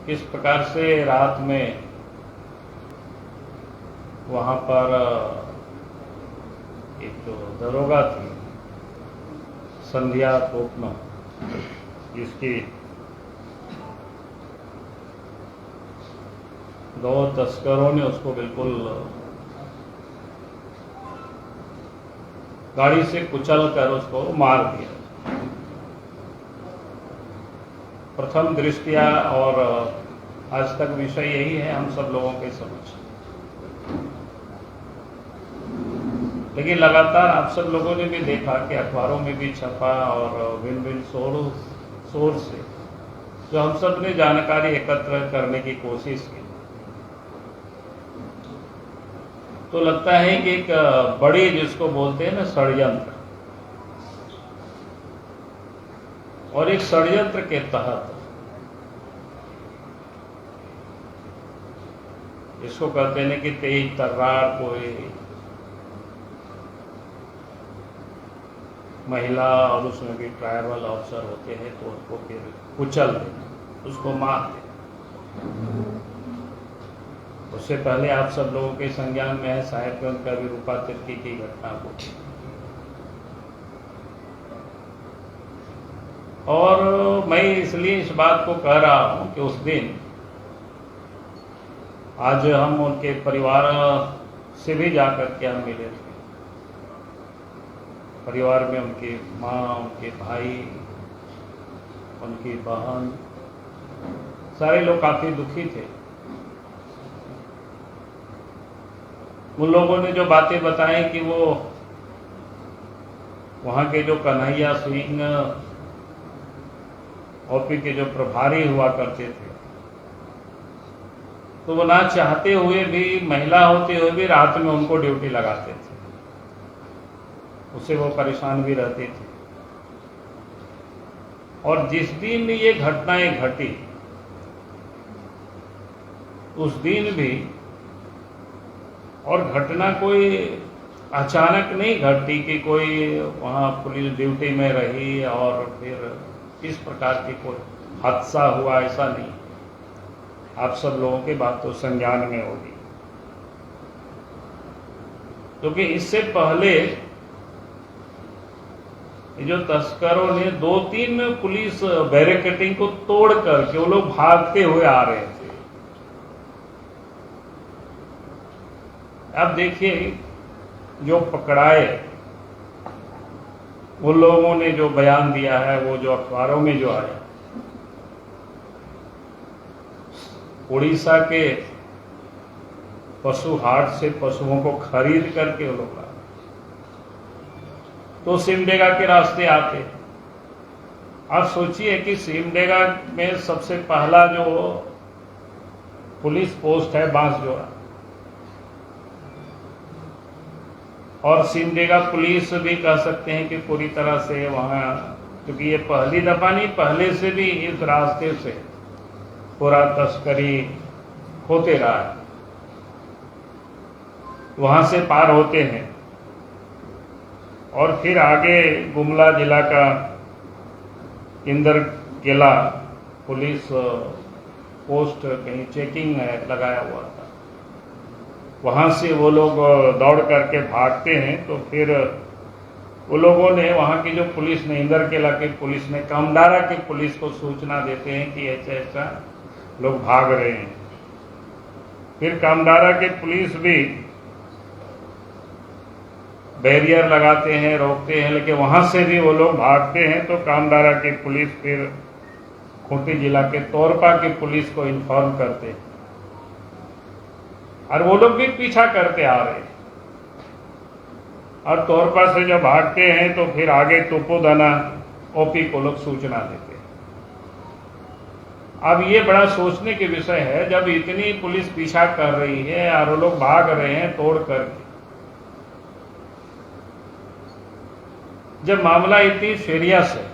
किस प्रकार से रात में वहाँ पर एक जो दरोगा थी संध्या टोपनो, जिसकी 2 तस्करों ने उसको बिल्कुल गाड़ी से कुचल कर उसको मार दिया। प्रथम दृष्टया और आज तक विषय यही है हम सब लोगों के समझ, लेकिन लगातार आप सब लोगों ने भी देखा कि अखबारों में भी छपा और भिन्न भिन्न सोर्स से जो हम सब ने जानकारी एकत्र करने की कोशिश की, तो लगता है कि एक बड़ी, जिसको बोलते हैं ना षड्यंत्र, और एक षड्यंत्र के तहत इसको कहते हैं कि तेज तर्रार कोई महिला और उसमें भी ट्राइबल अफसर होते हैं, तो उसको फिर कुचल देना, उसको मार देना। उससे पहले आप सब लोगों के संज्ञान में है साहेबगंज का भी रूपा तिर्की की घटना को, और मैं इसलिए इस बात को कह रहा हूं कि उस दिन आज हम उनके परिवार से भी जाकर के हम मिले थे। परिवार में उनकी माँ, उनके भाई, उनकी बहन, सारे लोग काफी दुखी थे। उन लोगों ने जो बातें बताई कि वो वहाँ के जो कन्हैया सिंह ओपी के जो प्रभारी हुआ करते थे, तो वो ना चाहते हुए भी, महिला होते हुए भी रात में उनको ड्यूटी लगाते थे, उससे वो परेशान भी रहते थे। और जिस दिन ये घटनाएं घटी उस दिन भी, और घटना कोई अचानक नहीं घटी कि कोई वहाँ पुलिस ड्यूटी में रही और फिर इस प्रकार की कोई हादसा हुआ, ऐसा नहीं। आप सब लोगों की बात तो संज्ञान में होगी, क्योंकि इससे पहले जो तस्करों ने 2-3 पुलिस बैरिकेडिंग को तोड़ करके वो लोग भागते हुए आ रहे थे। अब देखिए, जो पकड़ाए उन लोगों ने जो बयान दिया है, वो जो अखबारों में जो आया, उड़ीसा के पशु हाट से पशुओं को खरीद करके वो लोग, तो सिमडेगा के रास्ते आते। आप सोचिए कि सिमडेगा में सबसे पहला जो पुलिस पोस्ट है बांसजोड़ा, और सिमडेगा पुलिस भी कह सकते हैं कि पूरी तरह से वहाँ, क्योंकि ये पहली दफा नहीं, पहले से भी इस रास्ते से पूरा तस्करी होते रहा है। वहाँ से पार होते हैं और फिर आगे गुमला जिला का इंदर किला पुलिस पोस्ट कहीं चेकिंग लगाया हुआ था, वहाँ से वो लोग दौड़ करके भागते हैं। तो फिर वो लोगों ने, वहाँ की जो पुलिस ने, इंदर किला की पुलिस ने कामडारा की पुलिस को सूचना देते हैं कि ऐसा ऐसा लोग भाग रहे हैं। फिर कामडारा की पुलिस भी बैरियर लगाते हैं, रोकते हैं, लेकिन वहां से भी वो लोग भागते हैं। तो कामडारा की पुलिस फिर खूंटी जिला के तोरपा की पुलिस को इन्फॉर्म करते हैं, और वो लोग भी पीछा करते आ रहे हैं। और तोरपा से जब भागते हैं तो फिर आगे तुपुदाना ओपी को लोग सूचना देते हैं। अब ये बड़ा सोचने के विषय है, जब इतनी पुलिस पीछा कर रही है और वो लोग भाग रहे हैं तोड़ करके, जब मामला इतनी सीरियस है,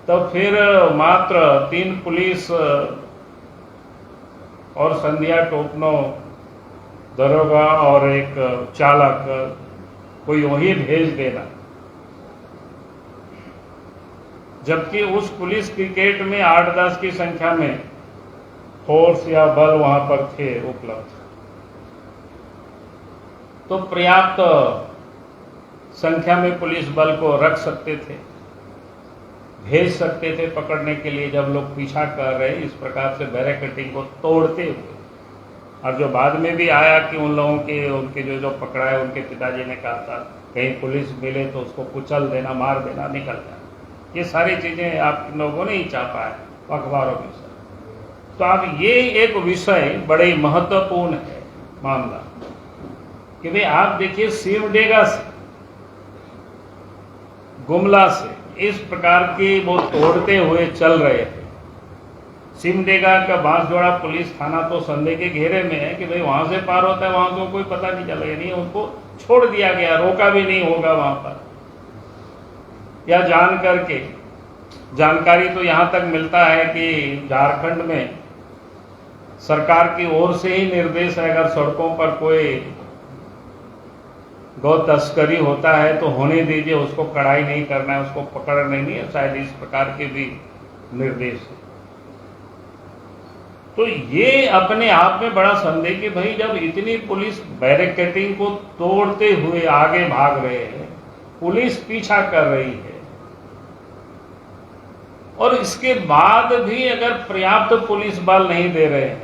तो फिर मात्र 3 पुलिस और संध्या टोपनो, दरोगा और एक चालक, कोई वही भेज देना, जबकि उस पुलिस पिकेट में 8-10 की संख्या में फोर्स या बल वहां पर थे उपलब्ध, तो पर्याप्त संख्या में पुलिस बल को रख सकते थे, भेज सकते थे पकड़ने के लिए जब लोग पीछा कर रहे इस प्रकार से बैरिकेडिंग को तोड़ते हुए। और जो बाद में भी आया कि उन लोगों के उनके जो पकड़ा है उनके पिताजी ने कहा था कहीं पुलिस मिले तो उसको कुचल देना, मार देना, निकल जाना। ये सारी चीजें आप लोगों ने ही छापा है अखबारों में से। तो अब ये एक विषय बड़े महत्वपूर्ण है मामला कि भाई आप देखिए सिमडेगा से, गुमला से इस प्रकार के वो तोड़ते हुए चल रहे थे। सिमडेगा का बांसजोड़ा पुलिस थाना तो संदेह के घेरे में है कि भाई वहां से पार होता है, वहां को कोई पता नहीं चलेगा, नहीं उनको छोड़ दिया गया, रोका भी नहीं होगा वहां पर। या जान करके जानकारी तो यहां तक मिलता है कि झारखंड में सरकार की ओर से ही निर्देश है अगर सड़कों पर कोई गौ तस्करी होता है तो होने दीजिए, उसको कड़ाई नहीं करना है, उसको पकड़ना नहीं है, शायद इस प्रकार के भी निर्देश है। तो ये अपने आप में बड़ा संदेह कि भाई जब इतनी पुलिस बैरिकेडिंग को तोड़ते हुए आगे भाग रहे हैं, पुलिस पीछा कर रही है, और इसके बाद भी अगर पर्याप्त पुलिस बल नहीं दे रहे हैं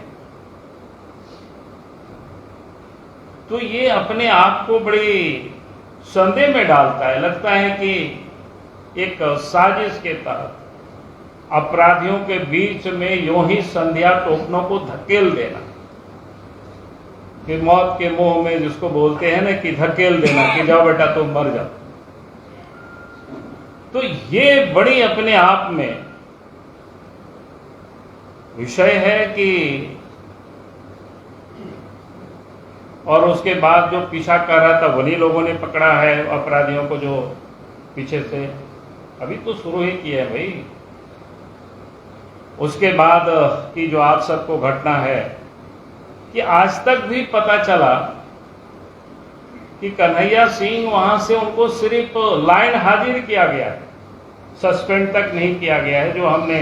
तो ये अपने आप को बड़ी संदेह में डालता है। लगता है कि एक साजिश के तहत अपराधियों के बीच में यूं ही संध्या टोकनों को धकेल देना, कि मौत के मुंह में जिसको बोलते हैं ना कि धकेल देना कि जाओ बेटा तुम मर जाओ। तो ये बड़ी अपने आप में विषय है कि, और उसके बाद जो पीछा कर रहा था वही लोगों ने पकड़ा है अपराधियों को जो पीछे से, अभी तो शुरू ही किया है भाई। उसके बाद की जो आप सबको घटना है कि आज तक भी पता चला कि कन्हैया सिंह वहां से उनको सिर्फ लाइन हाजिर किया गया है, सस्पेंड तक नहीं किया गया है, जो हमने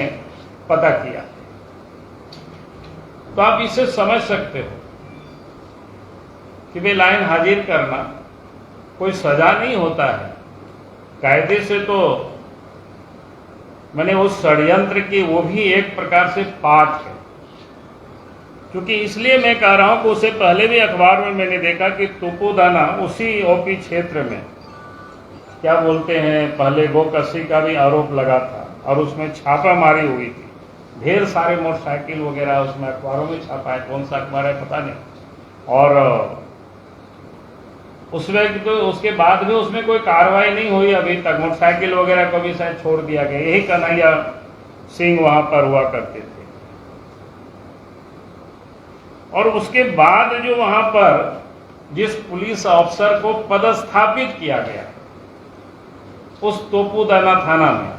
पता किया। तो आप इसे समझ सकते हो कि वे लाइन हाजिर करना कोई सजा नहीं होता है कायदे से। तो मैंने उस षड्यंत्र की वो भी एक प्रकार से पाठ है, क्योंकि इसलिए मैं कह रहा हूं कि उससे पहले भी अखबार में मैंने देखा कि तुपुदाना उसी ओपी क्षेत्र में क्या बोलते हैं, पहले गोकशी का भी आरोप लगा था और उसमें छापामारी हुई थी, ढेर सारे मोटरसाइकिल वगैरह उसमें अखबारों में छापा है, कौन सा अखबार है पता नहीं। और उसमें तो उसके बाद भी उसमें कोई कार्रवाई नहीं हुई अभी तक, मोटरसाइकिल वगैरह को भी शायद छोड़ दिया गया। यही कन्हैया सिंह वहां पर हुआ करते थे। और उसके बाद जो वहां पर जिस पुलिस अफसर को पदस्थापित किया गया उस तोपुदाना थाना में,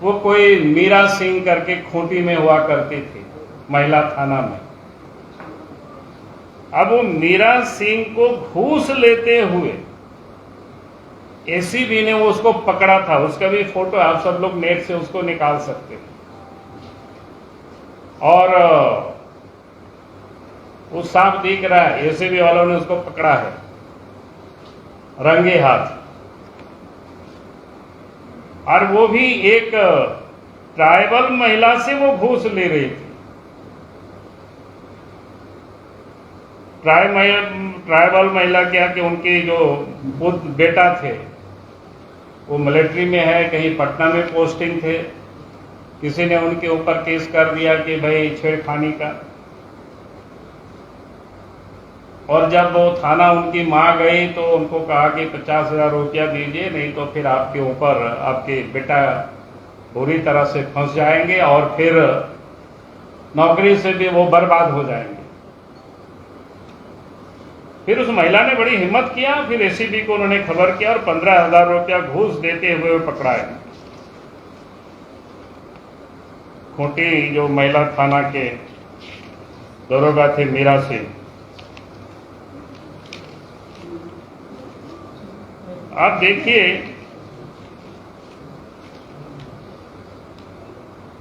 वो कोई मीरा सिंह करके खूंटी में हुआ करती थी महिला थाना में। अब वो मीरा सिंह को घूस लेते हुए एसीबी ने वो उसको पकड़ा था, उसका भी फोटो आप सब लोग नेट से उसको निकाल सकते हैं। और वो साफ दिख रहा है, एसीबी वालों ने उसको पकड़ा है रंगे हाथ। और वो भी एक ट्राइबल महिला से वो घूस ले रही थी। ट्राइबल महिला क्या कि उनके जो खुद बेटा थे वो मिलिट्री में है, कहीं पटना में पोस्टिंग थे, किसी ने उनके ऊपर केस कर दिया कि भाई छेड़खानी का। और जब वो थाना उनकी मां गई तो उनको कहा कि 50,000 रुपया दीजिए, नहीं तो फिर आपके ऊपर आपके बेटा बुरी तरह से फंस जाएंगे और फिर नौकरी से भी वो बर्बाद हो जाएंगे। फिर उस महिला ने बड़ी हिम्मत किया, फिर एसीबी को उन्होंने खबर किया और 15,000 रुपया घूस देते हुए पकड़ाए। खूंटी जो महिला थाना के दरोगा थे मीरा सिंह। आप देखिए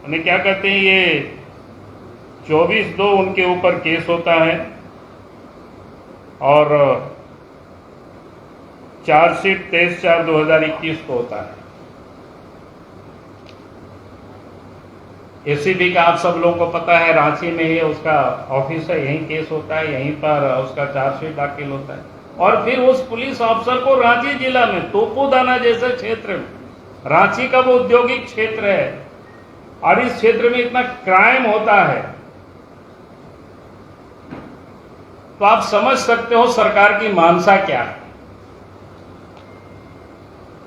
उन्हें क्या कहते हैं, ये 24/2 उनके ऊपर केस होता है और चार्जशीट 23/4/2021 को होता है। एसीबी का आप सब लोगों को पता है, रांची में ही उसका ऑफिस है, यहीं केस होता है, यहीं पर उसका चार्जशीट दाखिल होता है। और फिर उस पुलिस अफसर को रांची जिला में तोपोदाना जैसे क्षेत्र में, रांची का वो औद्योगिक क्षेत्र है और इस क्षेत्र में इतना क्राइम होता है, तो आप समझ सकते हो सरकार की मानसा क्या है।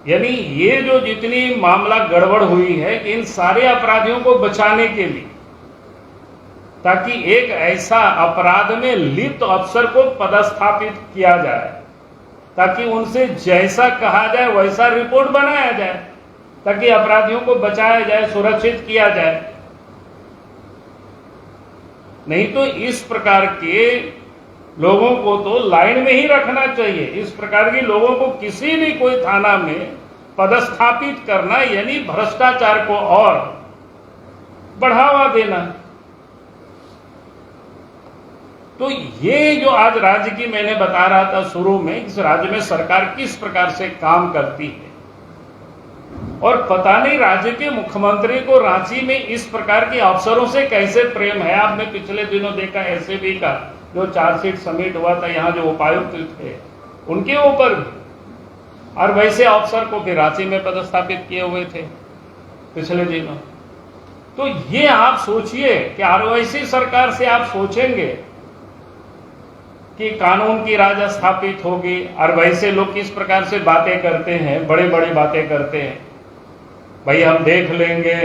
यानी ये जो जितनी मामला गड़बड़ हुई है, इन सारे अपराधियों को बचाने के लिए, ताकि एक ऐसा अपराध में लिप्त अफसर को पदस्थापित किया जाए, ताकि उनसे जैसा कहा जाए वैसा रिपोर्ट बनाया जाए, ताकि अपराधियों को बचाया जाए, सुरक्षित किया जाए। नहीं तो इस प्रकार के लोगों को तो लाइन में ही रखना चाहिए। इस प्रकार के लोगों को किसी भी कोई थाना में पदस्थापित करना यानी भ्रष्टाचार को और बढ़ावा देना। तो ये जो आज राज्य की मैंने बता रहा था शुरू में, इस राज्य में सरकार किस प्रकार से काम करती है, और पता नहीं राज्य के मुख्यमंत्री को रांची में इस प्रकार के अफसरों से कैसे प्रेम है। आपने पिछले दिनों देखा एसीबी का जो चार्जशीट सबमिट हुआ था, यहाँ जो उपायुक्त थे उनके ऊपर भी, और वैसे अफसर को फिर रांची में पदस्थापित किए हुए थे पिछले दिनों। तो ये आप सोचिए कि वैसी सरकार से आप सोचेंगे कि कानून की राज स्थापित होगी, और वैसे लोग किस प्रकार से बातें करते हैं, बड़े बड़े बातें करते हैं, भाई हम देख लेंगे,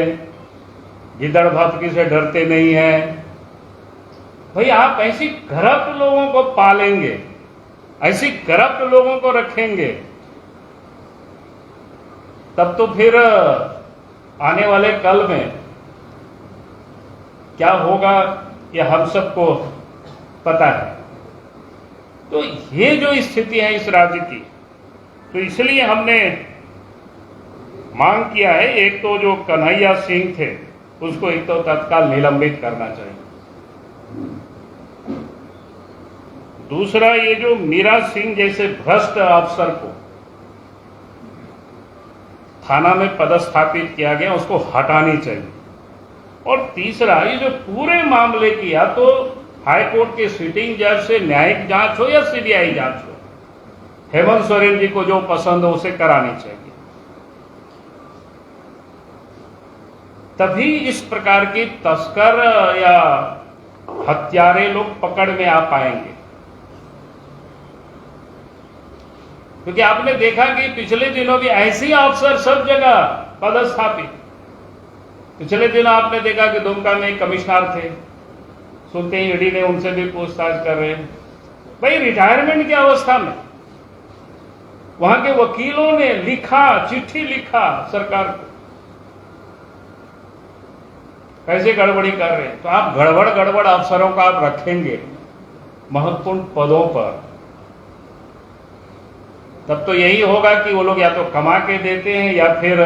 गिदड़ भपकी से डरते नहीं है। भाई आप ऐसी करप्ट लोगों को पालेंगे, ऐसी करप्ट लोगों को रखेंगे, तब तो फिर आने वाले कल में क्या होगा ये हम सबको पता है। तो ये जो स्थिति है इस राज्य की, तो इसलिए हमने मांग किया है, एक तो जो कन्हैया सिंह थे उसको एक तो तत्काल निलंबित करना चाहिए। दूसरा, ये जो मीरा सिंह जैसे भ्रष्ट अफसर को थाना में पदस्थापित किया गया उसको हटानी चाहिए। और तीसरा, ये जो पूरे मामले की या तो हाईकोर्ट के सिटिंग जज से न्यायिक जांच हो या सीबीआई जांच हो, हेमंत सोरेन जी को जो पसंद हो उसे करानी चाहिए। तभी इस प्रकार की तस्कर या हत्यारे लोग पकड़ में आ पाएंगे। क्योंकि आपने देखा कि पिछले दिनों भी ऐसे ही अफसर सब जगह पदस्थापित। पिछले दिनों आपने देखा कि दुमका में एक कमिश्नर थे, सुनते ही ईडी ने उनसे भी पूछताछ कर रहे हैं। भाई रिटायरमेंट की अवस्था में वहां के वकीलों ने लिखा, चिट्ठी लिखा सरकार को, कैसे गड़बड़ी कर रहे हैं। तो आप गड़बड़ अफसरों को आप रखेंगे महत्वपूर्ण पदों पर, तब तो यही होगा कि वो लोग या तो कमा के देते हैं या फिर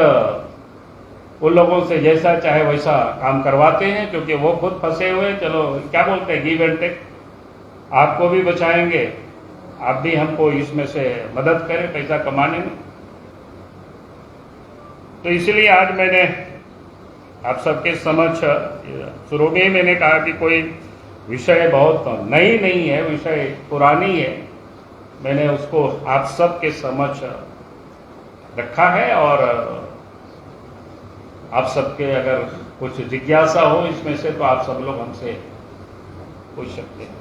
उन लोगों से जैसा चाहे वैसा काम करवाते हैं, क्योंकि वो खुद फंसे हुए। चलो क्या बोलते हैं, गिव एंड टेक, आपको भी बचाएंगे, आप भी हमको इसमें से मदद करें पैसा कमाने में। तो इसलिए आज मैंने आप सबके समक्ष, शुरू में ही मैंने कहा कि कोई विषय बहुत नई नहीं है, विषय पुरानी है, मैंने उसको आप सबके समक्ष रखा है। और आप सबके अगर कुछ जिज्ञासा हो इसमें से तो आप सब लोग हमसे पूछ सकते हैं।